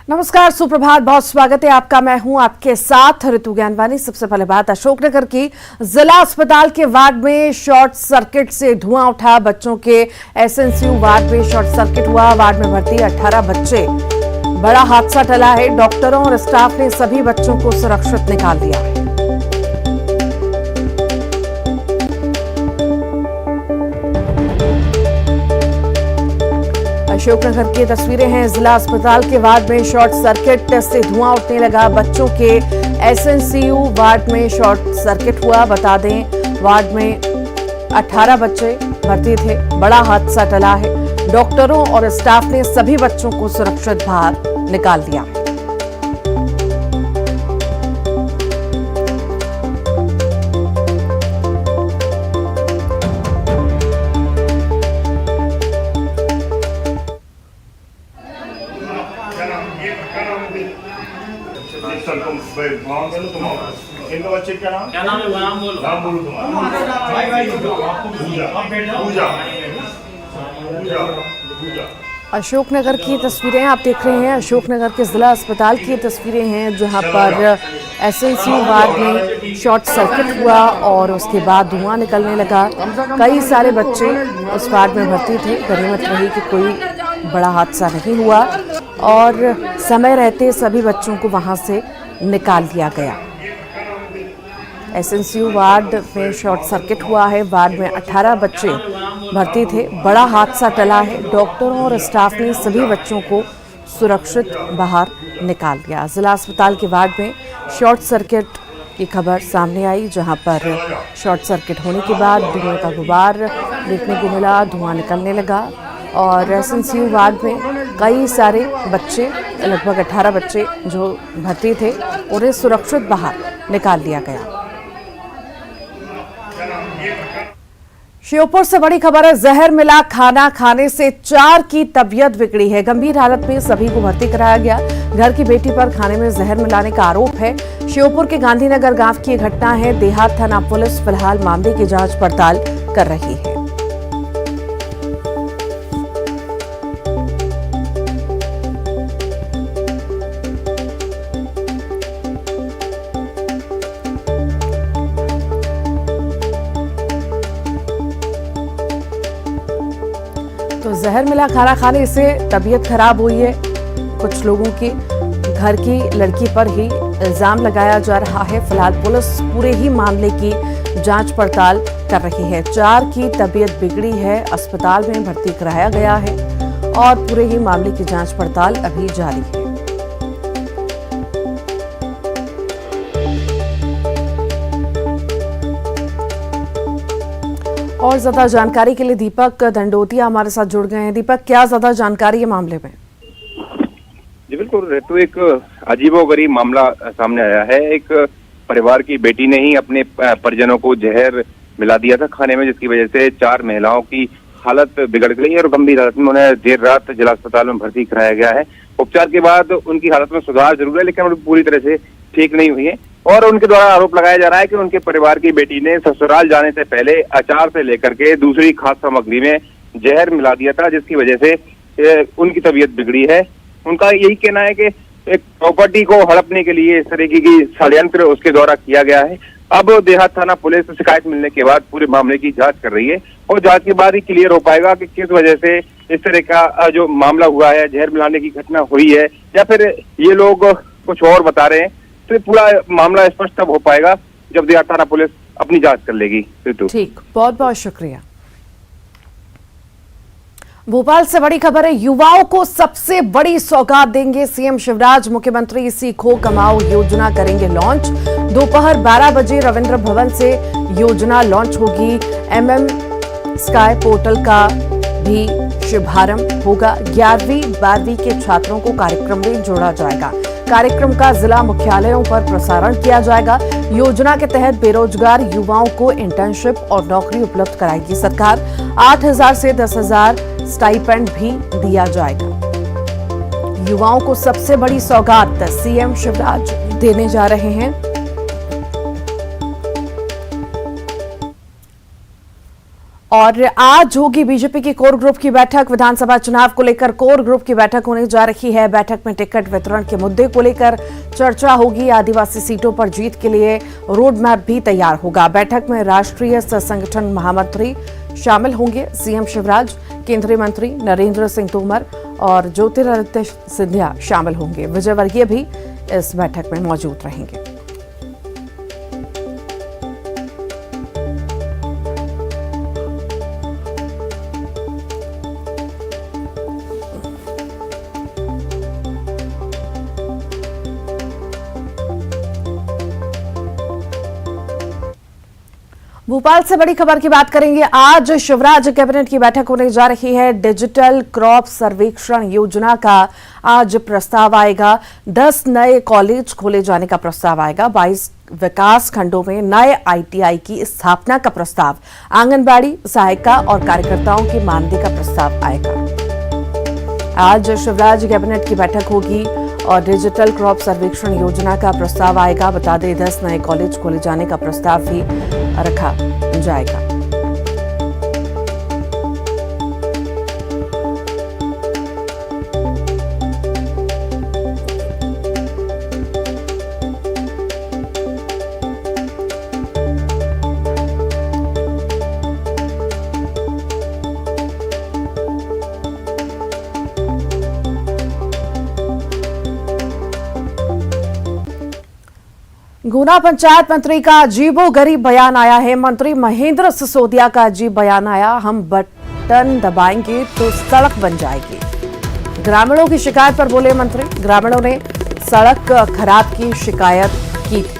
नमस्कार, सुप्रभात, बहुत स्वागत है आपका। मैं हूं आपके साथ ऋतु ज्ञानवानी। सबसे पहले बात अशोकनगर की। जिला अस्पताल के वार्ड में शॉर्ट सर्किट से धुआं उठा। बच्चों के एसएनसीयू वार्ड में शॉर्ट सर्किट हुआ। वार्ड में भर्ती 18 बच्चे। बड़ा हादसा टला है। डॉक्टरों और स्टाफ ने सभी बच्चों को सुरक्षित निकाल दिया है। अशोकनगर की तस्वीरें हैं। जिला अस्पताल के वार्ड में शॉर्ट सर्किट से धुआं उठने लगा। बच्चों के एसएनसीयू वार्ड में शॉर्ट सर्किट हुआ। बता दें, वार्ड में 18 बच्चे भर्ती थे। बड़ा हादसा टला है। डॉक्टरों और स्टाफ ने सभी बच्चों को सुरक्षित बाहर निकाल दिया है। इनका बच्चे क्या नाम है? नाम बोलो तुम्हारा। अशोकनगर की तस्वीरें आप देख रहे हैं। अशोकनगर के जिला अस्पताल की तस्वीरें हैं, जहां पर एसएनसीयू वार्ड में शॉर्ट सर्किट हुआ और उसके बाद धुआं निकलने लगा। कई सारे बच्चे उस वार्ड में भर्ती थे। गनीमत रही कि कोई बड़ा हादसा नहीं हुआ और समय रहते सभी बच्चों को वहां से निकाल दिया गया। एसएनसीयू वार्ड में शॉर्ट सर्किट हुआ है। वार्ड में 18 बच्चे भर्ती थे। बड़ा हादसा टला है। डॉक्टरों और स्टाफ ने सभी बच्चों को सुरक्षित बाहर निकाल दिया। जिला अस्पताल के वार्ड में शॉर्ट सर्किट की खबर सामने आई, जहां पर शॉर्ट सर्किट होने के बाद धुएं का गुबार देखने को मिला। धुआं निकलने लगा और एसएनसीयू वार्ड में कई सारे बच्चे, लगभग 18 बच्चे जो भर्ती थे, उन्हें सुरक्षित बाहर निकाल दिया गया। श्योपुर से बड़ी खबर है। जहर मिला खाना खाने से 4 की तबीयत बिगड़ी है। गंभीर हालत में सभी को भर्ती कराया गया। घर की बेटी पर खाने में जहर मिलाने का आरोप है। श्योपुर के गांधीनगर गांव की घटना है। देहात थाना पुलिस फिलहाल मामले की जांच पड़ताल कर रही है। तो जहर मिला खाना खाने से तबीयत खराब हुई है कुछ लोगों की। घर की लड़की पर ही इल्जाम लगाया जा रहा है। फिलहाल पुलिस पूरे ही मामले की जांच पड़ताल कर रही है। 4 की तबीयत बिगड़ी है, अस्पताल में भर्ती कराया गया है और पूरे ही मामले की जांच पड़ताल अभी जारी है। और ज्यादा जानकारी के लिए दीपक दंडोतिया हमारे साथ जुड़ गए हैं। दीपक, क्या ज्यादा जानकारी है मामले में? जी बिल्कुल, तो एक अजीबोगरीब मामला सामने आया है। एक परिवार की बेटी ने ही अपने परिजनों को जहर मिला दिया था खाने में, जिसकी वजह से 4 महिलाओं की हालत बिगड़ गई और गंभीर हालत में उन्हें देर रात जिला अस्पताल में भर्ती कराया गया है। उपचार के बाद उनकी हालत में सुधार जरूर है, लेकिन पूरी तरह से ठीक नहीं हुई है। और उनके द्वारा आरोप लगाया जा रहा है कि उनके परिवार की बेटी ने ससुराल जाने से पहले अचार से लेकर के दूसरी खाद्य सामग्री में जहर मिला दिया था, जिसकी वजह से उनकी तबीयत बिगड़ी है। उनका यही कहना है कि एक प्रॉपर्टी को हड़पने के लिए इस तरीके की षड्यंत्र उसके द्वारा किया गया है। अब देहात थाना पुलिस शिकायत मिलने के बाद पूरे मामले की जांच कर रही है और जांच के बाद ही क्लियर हो पाएगा कि किस वजह से इस तरह का जो मामला हुआ है, जहर मिलाने की घटना हुई है, या फिर ये लोग कुछ और बता रहे हैं। तो पूरा मामला स्पष्ट तब हो पाएगा जब देहात थाना पुलिस अपनी जांच कर लेगी। ठीक, बहुत बहुत शुक्रिया। भोपाल से बड़ी खबर है। युवाओं को सबसे बड़ी सौगात देंगे सीएम शिवराज। मुख्यमंत्री सीखो कमाओ योजना करेंगे लॉन्च। दोपहर 12 बजे रविंद्र भवन से योजना लॉन्च होगी। MM स्काई पोर्टल का भी शुभारंभ होगा। 11वीं 12वीं के छात्रों को कार्यक्रम में जोड़ा जाएगा। कार्यक्रम का जिला मुख्यालयों पर प्रसारण किया जाएगा। योजना के तहत बेरोजगार युवाओं को इंटर्नशिप और नौकरी उपलब्ध कराएगी सरकार। 8,000 से 10,000 स्टाइपेंड भी दिया जाएगा। युवाओं को सबसे बड़ी सौगात सीएम शिवराज देने जा रहे हैं। और आज होगी बीजेपी की कोर ग्रुप की बैठक। विधानसभा चुनाव को लेकर कोर ग्रुप की बैठक होने जा रही है। बैठक में टिकट वितरण के मुद्दे को लेकर चर्चा होगी। आदिवासी सीटों पर जीत के लिए रोड मैप भी तैयार होगा। बैठक में राष्ट्रीय संगठन महामंत्री शामिल होंगे। सीएम शिवराज, केंद्रीय मंत्री नरेंद्र सिंह तोमर और ज्योतिरादित्य सिंधिया शामिल होंगे। विजयवर्गीय भी इस बैठक में मौजूद रहेंगे। भोपाल से बड़ी खबर की बात करेंगे। आज शिवराज कैबिनेट की बैठक होने जा रही है। डिजिटल क्रॉप सर्वेक्षण योजना का आज प्रस्ताव आएगा। 10 नए कॉलेज खोले जाने का प्रस्ताव आएगा। 22 विकास खंडों में नए आईटीआई की स्थापना का प्रस्ताव, आंगनबाड़ी सहायिका और कार्यकर्ताओं के मानदेय का प्रस्ताव आएगा। आज शिवराज कैबिनेट की बैठक होगी और डिजिटल क्रॉप सर्वेक्षण योजना का प्रस्ताव आएगा। बता दें 10 नए कॉलेज खोले जाने का प्रस्ताव भी रखा जाएगा। गुना पंचायत मंत्री का अजीबोगरीब बयान आया है। मंत्री महेंद्र सिसोदिया का अजीब बयान आया। हम बटन दबाएंगे तो सड़क बन जाएगी। ग्रामीणों की शिकायत पर बोले मंत्री। ग्रामीणों ने सड़क खराब की शिकायत की थी।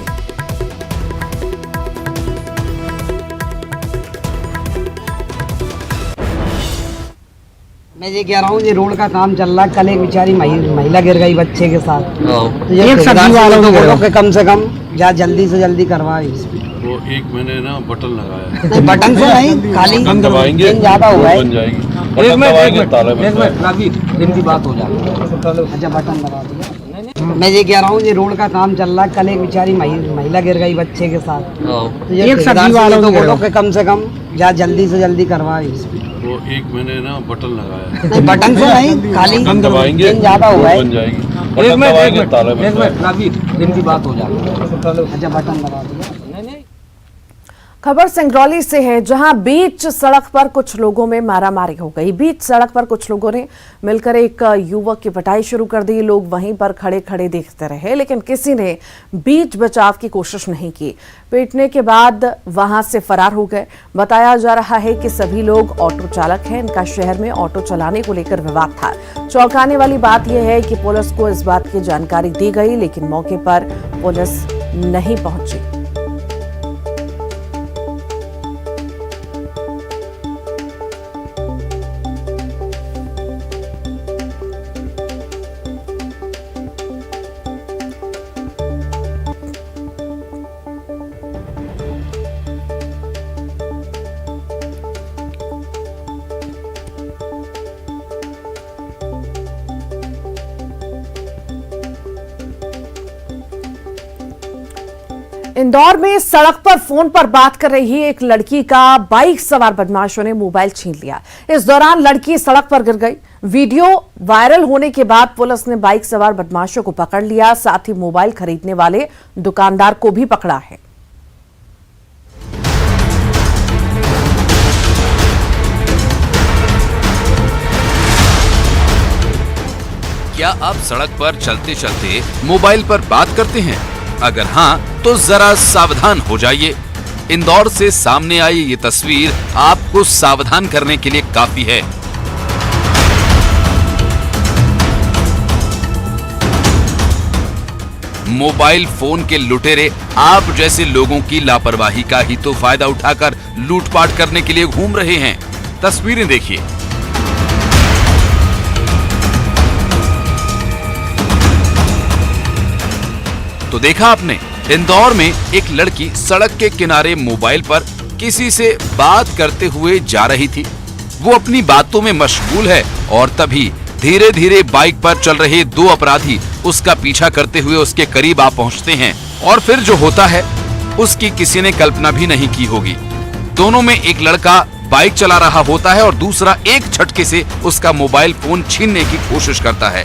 मैं ये कह रहा हूँ, ये रोड का काम चल रहा है। कल एक बेचारी महिला गिर गई बच्चे के साथ। तो ये ठेकेदार से बोलो कि कम से कम या जल्दी से जल्दी करवाए। वो एक मैंने ना बटन लगाया नहीं, बटन से नहीं, खाली दबाएंगे ज्यादा हुआ है। बन जाएगी। बटन दबाएंगे ताला बन जाएगा। दिन की बात हो जाएगी। अच्छा, बटन दबा दिया। मैं ये कह रहा हूँ, ये रोड का काम चल रहा है। कल एक बेचारी महिला गिर गई बच्चे के साथ। तो ये ठेकेदार से बोलो कि कम से कम या जल्दी से जल्दी करवाए। वो एक मैंने ना बटन लगाया नहीं, बटन से नहीं, खाली दबाएंगे ज्यादा हुआ है। बन जाएगी। बटन दबाएंगे ताला बन जाएगा। दिन की बात हो जाएगी। अच्छा, बटन दबा दिया। खबर सिंगरौली से है, जहां बीच सड़क पर कुछ लोगों में मारामारी हो गई। बीच सड़क पर कुछ लोगों ने मिलकर एक युवक की पिटाई शुरू कर दी। लोग वहीं पर खड़े खड़े देखते रहे, लेकिन किसी ने बीच बचाव की कोशिश नहीं की। पीटने के बाद वहां से फरार हो गए। बताया जा रहा है कि सभी लोग ऑटो चालक हैं। इनका शहर में ऑटो चलाने को लेकर विवाद था। चौंकाने वाली बात यह है कि पुलिस को इस बात की जानकारी दी गई, लेकिन मौके पर पुलिस नहीं पहुंची। इंदौर में सड़क पर फोन पर बात कर रही एक लड़की का बाइक सवार बदमाशों ने मोबाइल छीन लिया। इस दौरान लड़की सड़क पर गिर गई। वीडियो वायरल होने के बाद पुलिस ने बाइक सवार बदमाशों को पकड़ लिया। साथ ही मोबाइल खरीदने वाले दुकानदार को भी पकड़ा है। क्या आप सड़क पर चलते चलते मोबाइल पर बात करते हैं? अगर हाँ, तो जरा सावधान हो जाइए। इंदौर से सामने आई ये तस्वीर आपको सावधान करने के लिए काफी है। मोबाइल फोन के लुटेरे आप जैसे लोगों की लापरवाही का ही तो फायदा उठाकर लूटपाट करने के लिए घूम रहे हैं। तस्वीरें देखिए। तो देखा आपने, इंदौर में एक लड़की सड़क के किनारे मोबाइल पर किसी से बात करते हुए जा रही थी। वो अपनी बातों में मशगूल है और तभी धीरे धीरे बाइक पर चल रहे दो अपराधी उसका पीछा करते हुए उसके करीब आ पहुंचते हैं और फिर जो होता है उसकी किसी ने कल्पना भी नहीं की होगी। दोनों में एक लड़का बाइक चला रहा होता है और दूसरा एक झटके से उसका मोबाइल फोन छीनने की कोशिश करता है।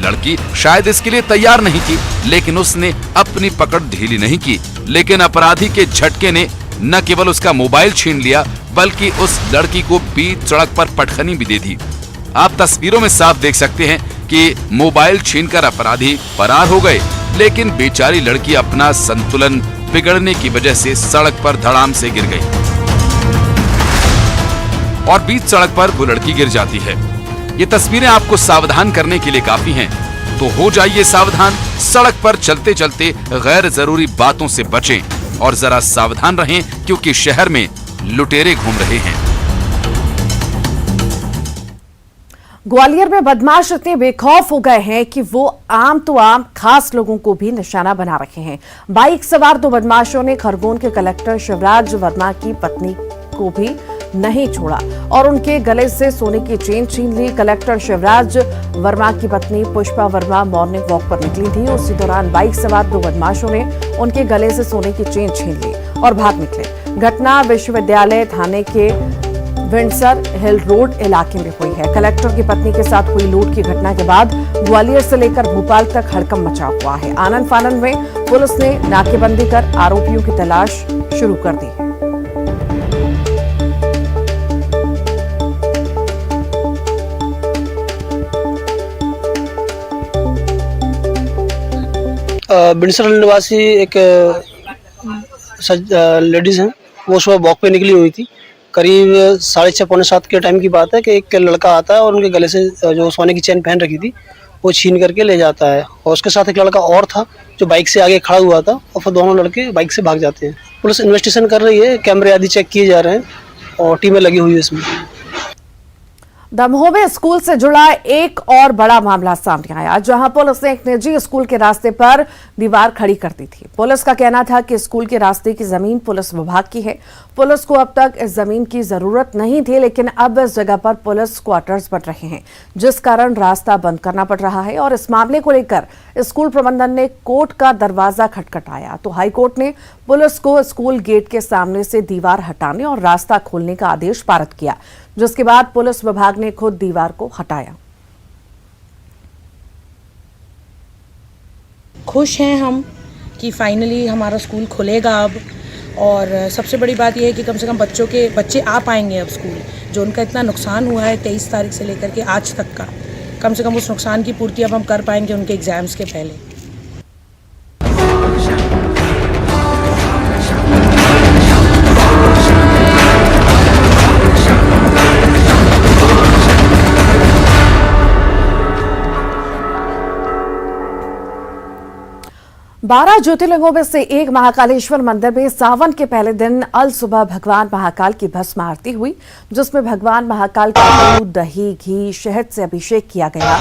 लड़की शायद इसके लिए तैयार नहीं थी, लेकिन उसने अपनी पकड़ ढीली नहीं की। लेकिन अपराधी के झटके ने न केवल उसका मोबाइल छीन लिया, बल्कि उस लड़की को बीच सड़क पर पटखनी भी दे दी। आप तस्वीरों में साफ देख सकते हैं कि मोबाइल छीनकर अपराधी फरार हो गए, लेकिन बेचारी लड़की अपना संतुलन बिगड़ने की वजह से सड़क पर धड़ाम से गिर गई और बीच सड़क पर वो लड़की गिर जाती है। ये तस्वीरें आपको सावधान करने के लिए काफी हैं, तो हो जाइए सावधान। सड़क पर चलते चलते गैर जरूरी बातों से बचें और जरा सावधान रहें, क्योंकि शहर में लुटेरे घूम रहे हैं। ग्वालियर में बदमाश इतने बेखौफ हो गए हैं कि वो आम तो आम खास लोगों को भी निशाना बना रखे हैं। बाइक सवार दो बदमाशों ने खरगोन के कलेक्टर शिवराज वर्मा की पत्नी को भी नहीं छोड़ा और उनके गले से सोने की चेन छीन ली। कलेक्टर शिवराज वर्मा की पत्नी पुष्पा वर्मा मॉर्निंग वॉक पर निकली थी। उसी दौरान बाइक सवार दो बदमाशों ने उनके गले से सोने की चेन छीन ली और भाग निकले। घटना विश्वविद्यालय थाने के विंडसर हिल रोड इलाके में हुई है। कलेक्टर की पत्नी के साथ हुई लूट की घटना के बाद ग्वालियर से लेकर भोपाल तक हड़कंप मचा हुआ है। आनंद फानंद में पुलिस ने नाकेबंदी कर आरोपियों की तलाश शुरू कर दी है। बिंडसर निवासी एक लेडीज हैं, वो सुबह वॉक पे निकली हुई थी। करीब 6:30 पौने 7 के टाइम की बात है कि एक लड़का आता है और उनके गले से जो सोने की चेन पहन रखी थी वो छीन करके ले जाता है और उसके साथ एक लड़का और था जो बाइक से आगे खड़ा हुआ था और फिर दोनों लड़के बाइक से भाग जाते हैं। पुलिस इन्वेस्टिगेशन कर रही है, कैमरे आदि चेक किए जा रहे हैं और टीमें लगी हुई है इसमें। दमोह में स्कूल से जुड़ा एक और बड़ा मामला सामने आया, जहां पुलिस ने एक निजी स्कूल के रास्ते पर दीवार खड़ी कर दी थी। पुलिस का कहना था कि स्कूल के रास्ते की जमीन पुलिस विभाग की है। पुलिस को अब तक इस जमीन की जरूरत नहीं थी, लेकिन अब इस जगह पर पुलिस क्वार्टर्स बन रहे हैं, जिस कारण रास्ता बंद करना पड़ रहा है। और इस मामले को लेकर स्कूल प्रबंधन ने कोर्ट का दरवाजा खटखटाया तो हाईकोर्ट ने पुलिस को स्कूल गेट के सामने से दीवार हटाने और रास्ता खोलने का आदेश पारित किया, जिसके बाद पुलिस विभाग ने खुद दीवार को हटाया। खुश हैं हम कि फाइनली हमारा स्कूल खुलेगा अब, और सबसे बड़ी बात यह है कि कम से कम बच्चे आ पाएंगे अब स्कूल। जो उनका इतना नुकसान हुआ है 23 तारीख से लेकर के आज तक का, कम से कम उस नुकसान की पूर्ति अब हम कर पाएंगे उनके एग्जाम्स के पहले। बारह ज्योतिर्लिंगों में से एक महाकालेश्वर मंदिर में सावन के पहले दिन अल सुबह भगवान महाकाल की भस्म आरती हुई, जिसमें भगवान महाकाल का दूध, दही, घी, शहद से अभिषेक किया गया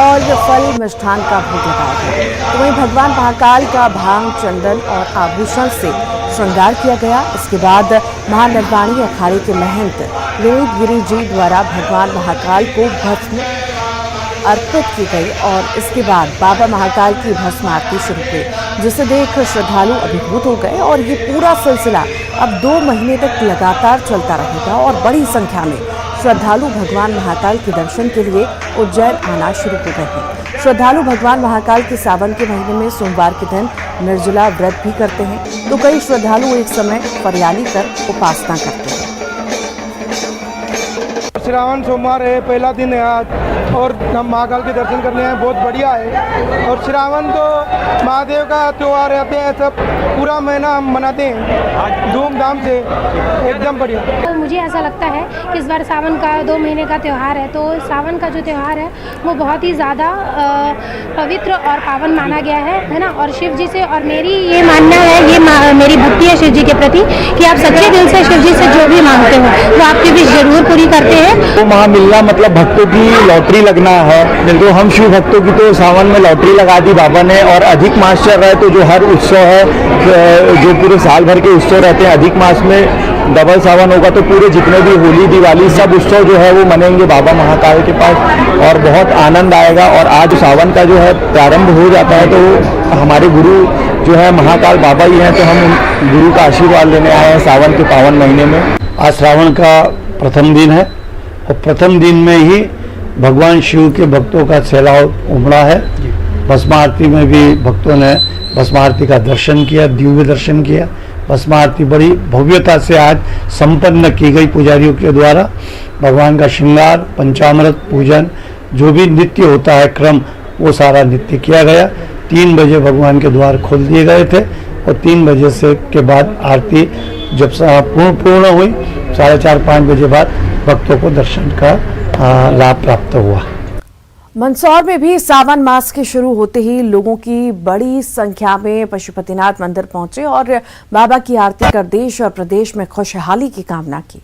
और फल मिष्ठान का भोग लगाया गया। तो वहीं भगवान महाकाल का भांग, चंदन और आभूषण से श्रृंगार किया गया। इसके बाद महानिर्वाणी अखाड़े के महंत विनीत गिरी जी द्वारा भगवान महाकाल को भस्म अर्पित की गई और इसके बाद बाबा महाकाल की भस्म आरती शुरू हुई, जिसे देख श्रद्धालु अभिभूत हो गए। और ये पूरा सिलसिला अब 2 महीने तक लगातार चलता रहेगा और बड़ी संख्या में श्रद्धालु भगवान महाकाल के दर्शन के लिए उज्जैन आना शुरू हो गए हैं। श्रद्धालु भगवान महाकाल के सावन के महीने में सोमवार के दिन निर्जला व्रत भी करते हैं, तो कई श्रद्धालु एक समय फरियाली कर उपासना करते हैं। श्रावण सोमवार है, पहला दिन है आज और हम महाकाल के दर्शन करने हैं, बहुत बढ़िया है। और श्रावण तो महादेव का त्यौहार रहते हैं, सब पूरा महीना हम मनाते हैं धूमधाम से, एकदम बढ़िया। तो मुझे ऐसा लगता है कि इस बार सावन का 2 महीने का त्यौहार है, तो सावन का जो त्यौहार है वो बहुत ही ज़्यादा पवित्र और पावन माना गया है ना। और शिव जी से, और मेरी ये मानना है, ये मेरी भक्ति है शिव जी के प्रति कि आप सच्चे दिल से शिव जी से जो भी मांगते हो वो आपकी विश जरूर पूरी करते हैं। तो महामिलना मतलब भक्तों की लॉटरी लगना है। तो हम शिव भक्तों की तो सावन में लॉटरी लगा दी बाबा ने, और अधिक मास चल रहा है तो जो हर उत्सव है, जो पूरे साल भर के उत्सव रहते हैं, अधिक मास में डबल सावन होगा तो पूरे जितने भी होली दिवाली सब उत्सव जो है वो मनेंगे बाबा महाकाल के पास, और बहुत आनंद आएगा। और आज सावन का जो है प्रारंभ हो जाता है, तो हमारे गुरु जो है महाकाल बाबा ही हैं, तो हम गुरु का आशीर्वाद लेने आए हैं सावन के पावन महीने में। आज श्रावण का प्रथम दिन है, और प्रथम दिन में ही भगवान शिव के भक्तों का सैलाब उमड़ा है। भस्म आरती में भी भक्तों ने भस्म आरती का दर्शन किया, दिव्य दर्शन किया। भस्म आरती बड़ी भव्यता से आज संपन्न की गई पुजारियों के द्वारा। भगवान का श्रृंगार, पंचामृत पूजन, जो भी नित्य होता है क्रम, वो सारा नित्य किया गया। 3 बजे भगवान के द्वार खोल दिए गए थे, और 3 बजे से के बाद आरती जब पूर्ण हुई, 4:30-5 बजे बाद भक्तों को दर्शन का लाभ प्राप्त हुआ। मंदसौर में भी सावन मास के शुरू होते ही लोगों की बड़ी संख्या में पशुपतिनाथ मंदिर पहुंचे और बाबा की आरती कर देश और प्रदेश में खुशहाली की कामना की।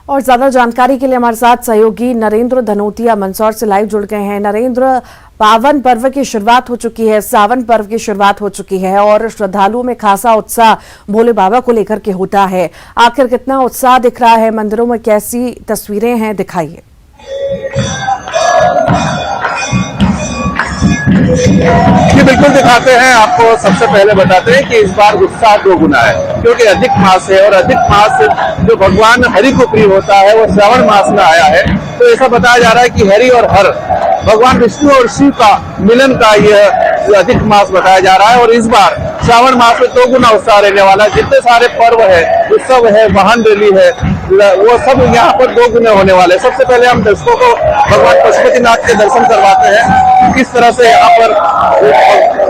और ज्यादा जानकारी के लिए हमारे साथ सहयोगी नरेंद्र धनोतिया मंदसौर से लाइव जुड़ गए हैं। नरेंद्र, पावन पर्व की शुरुआत हो चुकी है, सावन पर्व की शुरुआत हो चुकी है और श्रद्धालुओं में खासा उत्साह भोले बाबा को लेकर के होता है। आखिर कितना उत्साह दिख रहा है, मंदिरों में कैसी तस्वीरें हैं, दिखाइए। जी बिल्कुल दिखाते हैं आपको। सबसे पहले बताते हैं कि इस बार उत्साह 2 गुना है, क्योंकि अधिक मास है, और अधिक मास जो भगवान हरि को प्रिय होता है वो श्रावण मास में आया है। तो ऐसा बताया जा रहा है कि हरि और हर, भगवान विष्णु और शिव का मिलन का यह अधिक मास बताया जा रहा है। और इस बार श्रावण मास में 2 गुना उत्साह रहने वाला है। जितने सारे पर्व है, उत्सव है, वाहन रैली है, वो सब यहाँ पर 2 गुने होने वाले हैं। सबसे पहले हम दर्शकों को भगवान पशुपतिनाथ के दर्शन करवाते हैं, किस तरह से यहाँ पर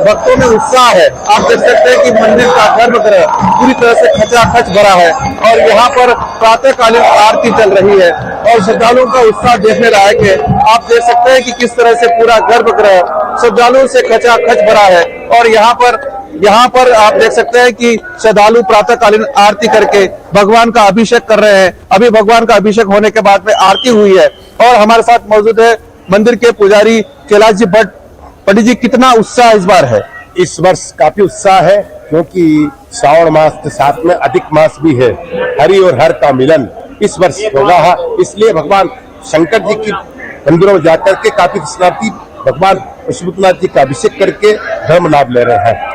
भक्तों में उत्साह है। आप देख सकते हैं कि मंदिर का गर्भगृह पूरी तरह से खचाखच भरा है, और यहाँ पर प्रातःकालीन आरती चल रही है, और श्रद्धालुओं का उत्साह देखने लायक है। आप देख सकते हैं कि किस तरह से पूरा गर्भगृह श्रद्धालुओं से खचाखच भरा है, और यहाँ पर आप देख सकते हैं कि श्रद्धालु प्रातःकालीन आरती करके भगवान का अभिषेक कर रहे हैं। अभी भगवान का अभिषेक होने के बाद में आरती हुई है, और हमारे साथ मौजूद है मंदिर के पुजारी कैलाश जी भट्ट। पंडित जी, कितना उत्साह इस बार है? इस वर्ष काफी उत्साह है, क्योंकि श्रावण मास के साथ में अधिक मास भी है। हरि और हर का मिलन इस वर्ष होगा, इसलिए भगवान शंकर जी की मंदिरों में जाकर के काफी शरणार्थी भगवान पशुपतिनाथ जी का अभिषेक करके धर्म लाभ ले रहे हैं।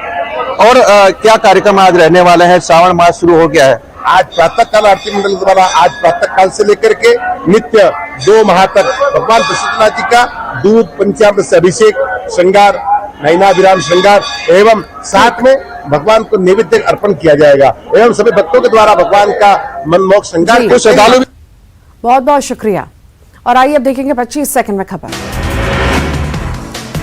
और क्या कार्यक्रम आज रहने वाले हैं? श्रावण मास शुरू हो गया है। आज प्रातःकाल आरती मंडल द्वारा आज प्रातःकाल से लेकर के नित्य 2 माह तक भगवान पशुपतिनाथ जी का दूध पंचामृत से अभिषेक, श्रृंगार, नयनाभिराम श्रृंगार एवं साथ में भगवान को नैवेद्य अर्पण किया जाएगा, एवं सभी भक्तों के द्वारा भगवान का मनमोहक श्रृंगार को श्रद्धालु। बहुत बहुत शुक्रिया। और आइए अब देखेंगे 25 सेकंड में खबर।